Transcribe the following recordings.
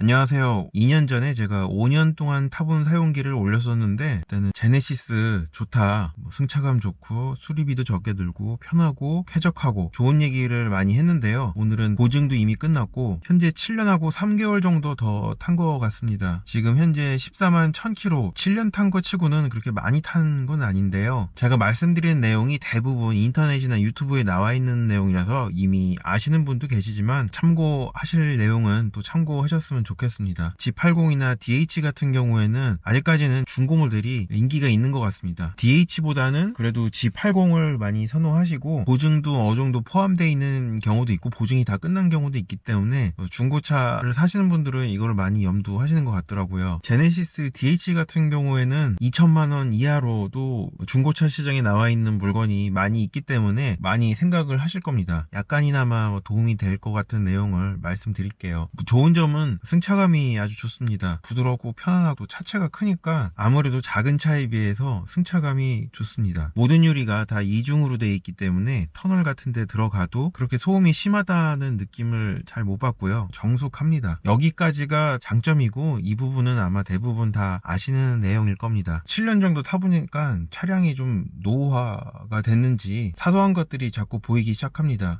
안녕하세요. 2년 전에 제가 5년 동안 타본 사용기를 올렸었는데 그때는 제네시스 좋다, 승차감 좋고 수리비도 적게 들고 편하고 쾌적하고 좋은 얘기를 많이 했는데요. 오늘은 보증도 이미 끝났고 현재 7년하고 3개월 정도 더 탄 것 같습니다. 지금 현재 14만 1000km, 7년 탄 거 치고는 그렇게 많이 탄 건 아닌데요. 제가 말씀드리는 내용이 대부분 인터넷이나 유튜브에 나와 있는 내용이라서 이미 아시는 분도 계시지만 참고하실 내용은 또 참고하셨으면 좋겠습니다. G80이나 DH 같은 경우에는 아직까지는 중고 모델이 인기가 있는 것 같습니다. DH보다는 그래도 G80을 많이 선호하시고 보증도 어느 정도 포함되어 있는 경우도 있고 보증이 다 끝난 경우도 있기 때문에 중고차를 사시는 분들은 이걸 많이 염두하시는 것 같더라고요. 제네시스 DH 같은 경우에는 2천만원 이하로도 중고차 시장에 나와 있는 물건이 많이 있기 때문에 많이 생각을 하실 겁니다. 약간이나마 도움이 될 것 같은 내용을 말씀드릴게요. 좋은 점은 승차감이 아주 좋습니다. 부드럽고 편안하고 차체가 크니까 아무래도 작은 차에 비해서 승차감이 좋습니다. 모든 유리가 다 이중으로 되어 있기 때문에 터널 같은 데 들어가도 그렇게 소음이 심하다는 느낌을 잘 못 받고요. 정숙합니다. 여기까지가 장점이고 이 부분은 아마 대부분 다 아시는 내용일 겁니다. 7년 정도 타보니까 차량이 좀 노후화가 됐는지 사소한 것들이 자꾸 보이기 시작합니다.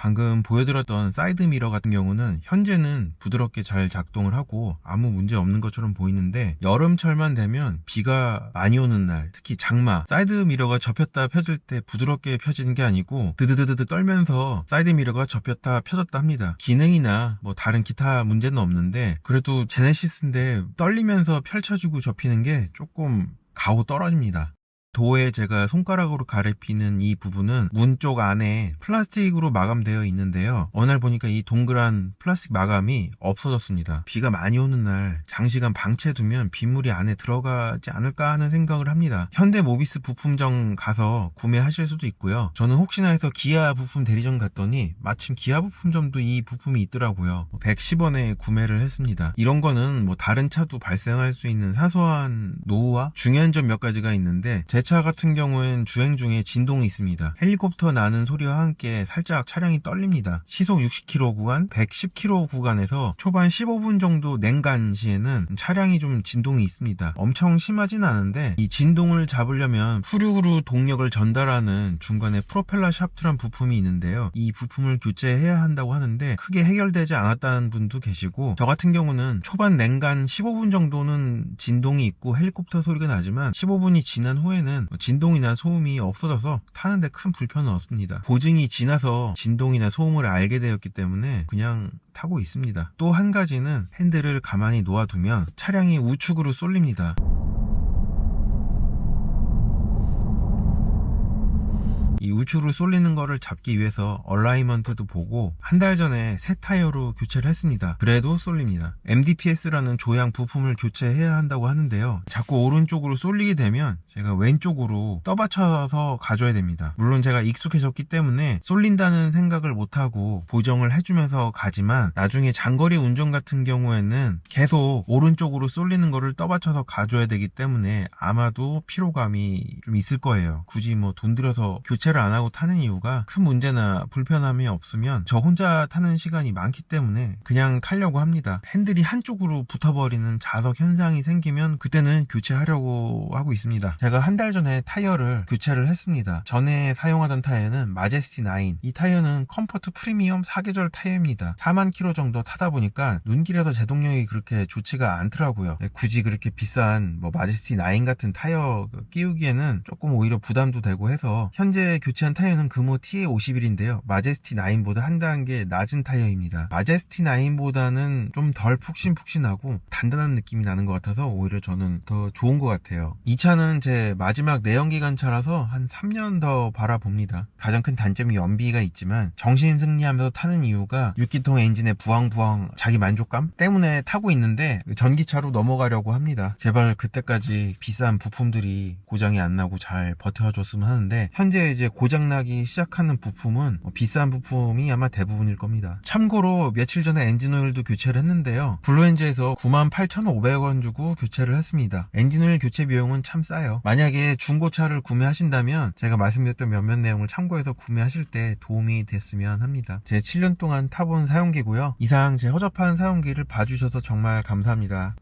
방금 보여드렸던 사이드 미러 같은 경우는 현재는 부드럽게 잘 작동을 하고 아무 문제 없는 것처럼 보이는데 여름철만 되면 비가 많이 오는 날, 특히 장마, 사이드 미러가 접혔다 펴질 때 부드럽게 펴지는 게 아니고 드드드드 떨면서 사이드 미러가 접혔다 펴졌다 합니다. 기능이나 뭐 다른 기타 문제는 없는데 그래도 제네시스인데 떨리면서 펼쳐지고 접히는 게 조금 가오 떨어집니다. 도에 제가 손가락으로 가리키는 이 부분은 문 쪽 안에 플라스틱으로 마감되어 있는데요. 어느 날 보니까 이 동그란 플라스틱 마감이 없어졌습니다. 비가 많이 오는 날 장시간 방치해두면 빗물이 안에 들어가지 않을까 하는 생각을 합니다. 현대 모비스 부품점 가서 구매하실 수도 있고요. 저는 혹시나 해서 기아 부품 대리점 갔더니 마침 기아 부품점도 이 부품이 있더라고요. 110원에 구매를 했습니다. 이런 거는 뭐 다른 차도 발생할 수 있는 사소한 노후와 중요한 점 몇 가지가 있는데 제 차 같은 경우엔 주행 중에 진동이 있습니다. 헬리콥터 나는 소리와 함께 살짝 차량이 떨립니다. 시속 60km 구간, 110km 구간에서 초반 15분 정도 냉간 시에는 차량이 좀 진동이 있습니다. 엄청 심하진 않은데 이 진동을 잡으려면 후륜으로 동력을 전달하는 중간에 프로펠러 샤프트란 부품이 있는데요. 이 부품을 교체해야 한다고 하는데 크게 해결되지 않았다는 분도 계시고 저 같은 경우는 초반 냉간 15분 정도는 진동이 있고 헬리콥터 소리가 나지만 15분이 지난 후에는 진동이나 소음이 없어져서 타는데 큰 불편은 없습니다. 보증이 지나서 진동이나 소음을 알게 되었기 때문에 그냥 타고 있습니다. 또 한 가지는 핸들을 가만히 놓아두면 차량이 우측으로 쏠립니다. 이 우측으로 쏠리는 거를 잡기 위해서 얼라이먼트도 보고 한 달 전에 새 타이어로 교체를 했습니다. 그래도 쏠립니다. MDPS라는 조향 부품을 교체해야 한다고 하는데요. 자꾸 오른쪽으로 쏠리게 되면 제가 왼쪽으로 떠받쳐서 가줘야 됩니다. 물론 제가 익숙해졌기 때문에 쏠린다는 생각을 못하고 보정을 해주면서 가지만 나중에 장거리 운전 같은 경우에는 계속 오른쪽으로 쏠리는 거를 떠받쳐서 가줘야 되기 때문에 아마도 피로감이 좀 있을 거예요. 굳이 뭐 돈 들여서 교체를 안 하고 타는 이유가 큰 문제나 불편함이 없으면 저 혼자 타는 시간이 많기 때문에 그냥 타려고 합니다. 핸들이 한쪽으로 붙어버리는 자석 현상이 생기면 그때는 교체하려고 하고 있습니다. 제가 한 달 전에 타이어를 교체를 했습니다. 전에 사용하던 타이어는 마제스티 9. 이 타이어는 컴포트 프리미엄 4계절 타이어입니다. 4만 킬로 정도 타다 보니까 눈길에서 제동력이 그렇게 좋지가 않더라고요. 굳이 그렇게 비싼 뭐 마제스티 9 같은 타이어 끼우기에는 조금 오히려 부담도 되고 해서 현재 교체한 타이어는 금호 TA51인데요. 마제스티 9보다 한 단계 낮은 타이어입니다. 마제스티 9보다는 좀 덜 푹신푹신하고 단단한 느낌이 나는 것 같아서 오히려 저는 더 좋은 것 같아요. 이 차는 제 마지막 내연기관 차라서 한 3년 더 바라봅니다. 가장 큰 단점이 연비가 있지만 정신 승리하면서 타는 이유가 6기통 엔진의 부황부황 자기 만족감 때문에 타고 있는데 전기차로 넘어가려고 합니다. 제발 그때까지 비싼 부품들이 고장이 안 나고 잘 버텨줬으면 하는데 현재 이제 고장 고장나기 시작하는 부품은 비싼 부품이 아마 대부분일 겁니다. 참고로 며칠 전에 엔진오일도 교체를 했는데요. 블루엔즈에서 98,500원 주고 교체를 했습니다. 엔진오일 교체 비용은 참 싸요. 만약에 중고차를 구매하신다면 제가 말씀드렸던 몇몇 내용을 참고해서 구매하실 때 도움이 됐으면 합니다. 제 7년 동안 타본 사용기고요. 이상 제 허접한 사용기를 봐주셔서 정말 감사합니다.